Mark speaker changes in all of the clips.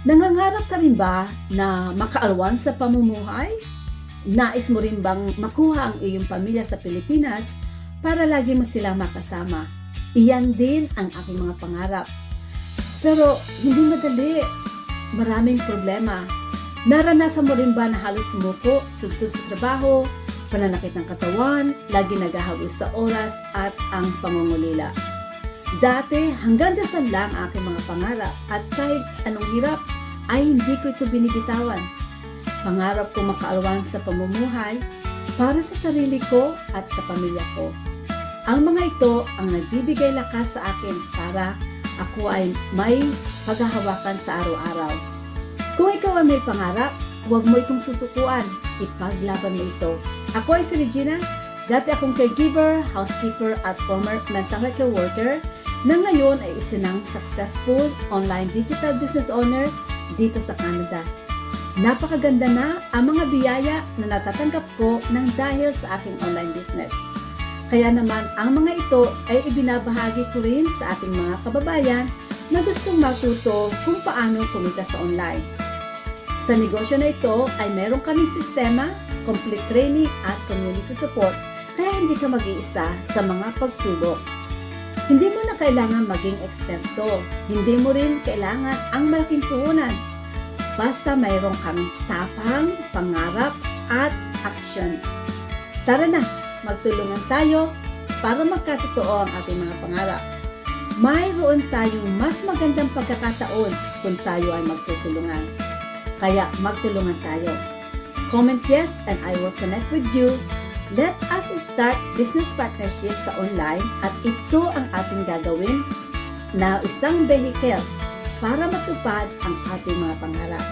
Speaker 1: Nangangarap ka rin ba na makaalwan sa pamumuhay? Nais mo rin bang makuha ang iyong pamilya sa Pilipinas para lagi mo silang makasama? Iyan din ang aking mga pangarap. Pero hindi madali. Maraming problema. Naranasan mo rin ba na halos sumuko, subsub sa trabaho, pananakit ng katawan, lagi naghahabol sa oras at ang pangungulila? Dati, hanggang dasal lang ang aking mga pangarap at kahit anong hirap ay hindi ko ito binibitawan. Pangarap ko makaalwan sa pamumuhay para sa sarili ko at sa pamilya ko. Ang mga ito ang nagbibigay lakas sa akin para ako ay may paghahawakan sa araw-araw. Kung ikaw ay may pangarap, huwag mo itong susukuan. Ipaglaban mo ito. Ako ay si Regina. Dati akong caregiver, housekeeper at former mental health care worker na ngayon ay isinang successful online digital business owner dito sa Canada. Napakaganda na ang mga biyaya na natatanggap ko nang dahil sa aking online business. Kaya naman ang mga ito ay ibinabahagi ko rin sa ating mga kababayan na gustong matuto kung paano kumita sa online. Sa negosyo na ito ay meron kaming sistema, complete training at community support kaya hindi ka mag-iisa sa mga pagsubok. Hindi mo na kailangan maging eksperto. Hindi mo rin kailangan ang malaking puhunan. Basta mayroon kang tapang, pangarap at action. Tara na! Magtulungan tayo para magkatotoo ang ating mga pangarap. Mayroon tayong mas magandang pagkakataon kung tayo ay magtutulungan. Kaya magtulungan tayo. Comment yes and I will connect with you. Let us start business partnership sa online at ito ang ating gagawin na isang vehicle para matupad ang ating mga pangarap.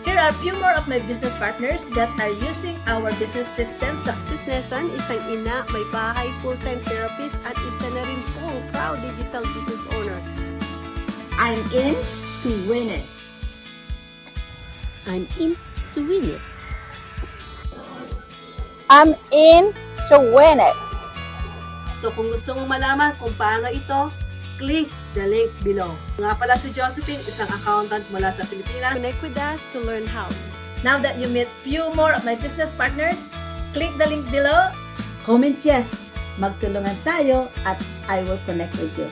Speaker 1: Here are a few more of my business partners that are using our business systems.
Speaker 2: Businessan, isang ina, may bahay, full-time therapist at isa na rin pong proud digital business owner.
Speaker 3: I'm in to win it.
Speaker 2: I'm in to win it.
Speaker 4: I'm in to win it.
Speaker 5: So kung gusto mong malaman kung paano ito, click the link below. Nga pala si Josephine, isang accountant mula sa Pilipinas.
Speaker 2: Connect with us to learn how.
Speaker 5: Now that you meet few more of my business partners, click the link below.
Speaker 1: Comment yes, magtulungan tayo at I will connect with you.